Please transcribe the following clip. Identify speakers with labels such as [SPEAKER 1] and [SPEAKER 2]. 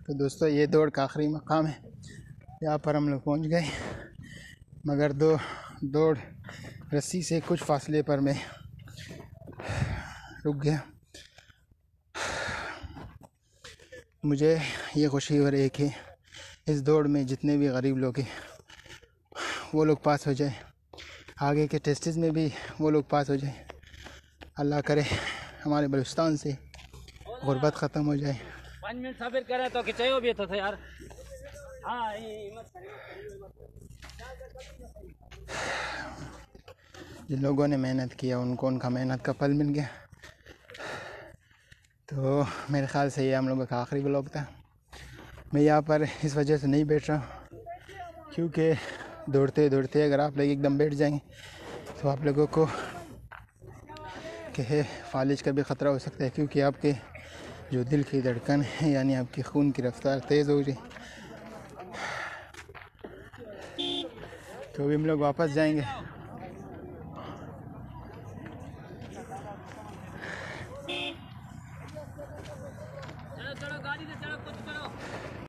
[SPEAKER 1] तो दोस्तों ये दौड़ का आखिरी मकाम है, यहाँ पर हम लोग पहुँच गए, मगर दौड़ रस्सी से कुछ फासले पर मैं रुक गया। मुझे ये खुशी हो रही है कि इस दौड़ में जितने भी गरीब लोग हैं वो लोग पास हो जाए, आगे के टेस्ट्स में भी वो लोग पास हो जाए। अल्लाह करे हमारे बलूचिस्तान से गुर्बत ख़त्म हो जाए।
[SPEAKER 2] 5 मिनट सब्र करे तो खिंचाई भी तो यार। हाँ
[SPEAKER 1] जिन लोगों ने मेहनत किया उनको उनका मेहनत का फल मिल गया। तो मेरे ख़्याल से ये हम लोगों का आखिरी व्लॉग था। मैं यहाँ पर इस वजह से नहीं बैठ रहा हूँ क्योंकि दौड़ते दौड़ते अगर आप लोग एकदम बैठ जाएंगे तो आप लोगों को के फालिज का भी ख़तरा हो सकता है, क्योंकि आपके जो दिल की धड़कन है यानी आपकी खून की रफ्तार तेज़ हो रही। तो अभी हम लोग वापस जाएंगे